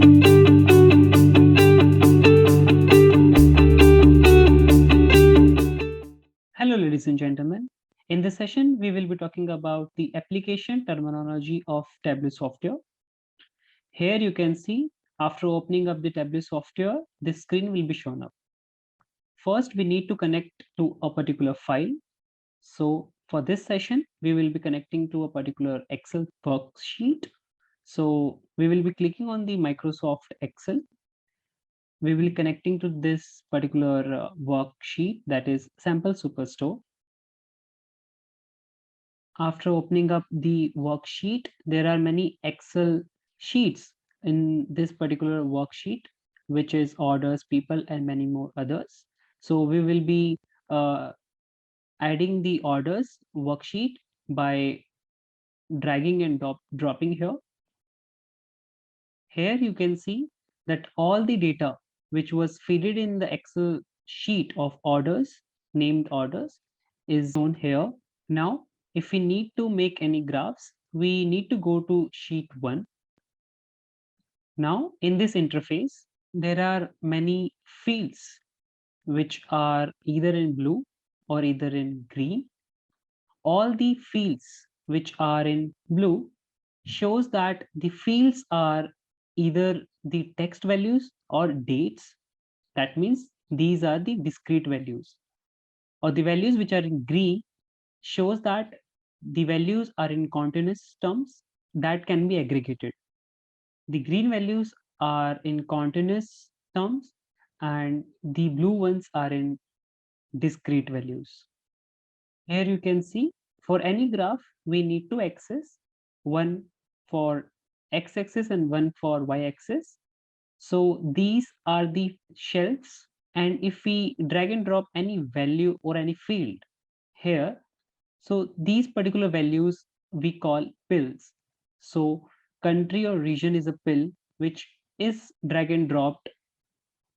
Hello, ladies and gentlemen. In this session, we will be talking about the application terminology of Tableau software. Here you can see, after opening up the Tableau software, this screen will be shown up. First, we need to connect to a particular file. So for this session, we will be connecting to a particular Excel worksheet. So we will be clicking on the Microsoft Excel. We will be connecting to this particular worksheet, that is Sample Superstore. After opening up the worksheet, there are many Excel sheets in this particular worksheet, which is orders, people, and many more others. So we will be adding the orders worksheet by dragging and dropping here. Here you can see that all the data which was fed in the Excel sheet of orders, named orders, is shown here. Now, if we need to make any graphs, we need to go to sheet 1. Now, in this interface, there are many fields which are either in blue or either in green. All the fields which are in blue shows that the fields are either the text values or dates. That means these are the discrete values. Or the values which are in green shows that the values are in continuous terms that can be aggregated. The green values are in continuous terms and the blue ones are in discrete values. Here you can see, for any graph, we need to access one for x-axis and one for y-axis. So these are the shelves, and if we drag and drop any value or any field here, so these particular values we call pills. So country or region is a pill which is drag and dropped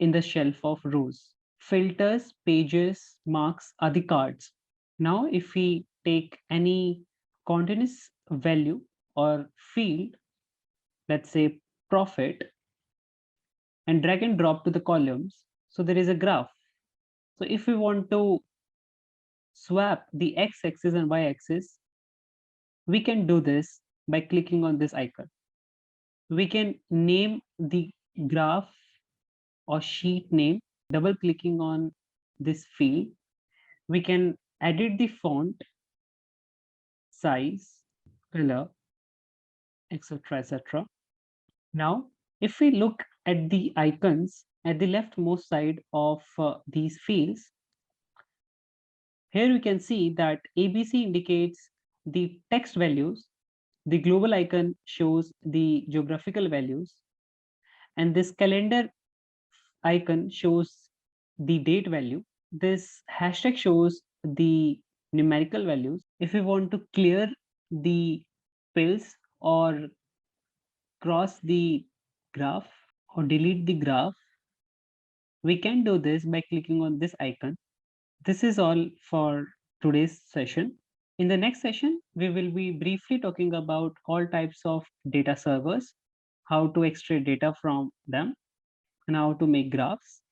in the shelf of rows. Filters, pages, marks are the cards. Now, if we take any continuous value or field, let's say profit, and drag and drop to the columns, so there is a graph. So if we want to swap the x-axis and y-axis, we can do this by clicking on this icon. We can name the graph or sheet name, double clicking on this field. We can edit the font, size, color, etc., etc. Now, if we look at the icons at the leftmost side of these fields, here we can see that ABC indicates the text values, the global icon shows the geographical values, and this calendar icon shows the date value. This hashtag shows the numerical values. If we want to clear the pills or cross the graph or delete the graph, we can do this by clicking on this icon. This is all for today's session. In the next session, we will be briefly talking about all types of data servers, how to extract data from them, and how to make graphs.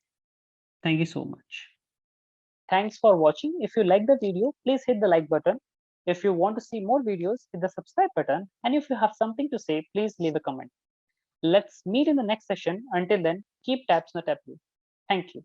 Thank you so much. Thanks for watching. If you like the video, please hit the like button. If you want to see more videos, hit the subscribe button. And if you have something to say, please leave a comment. Let's meet in the next session. Until then, keep tabs on the Tableau. Thank you.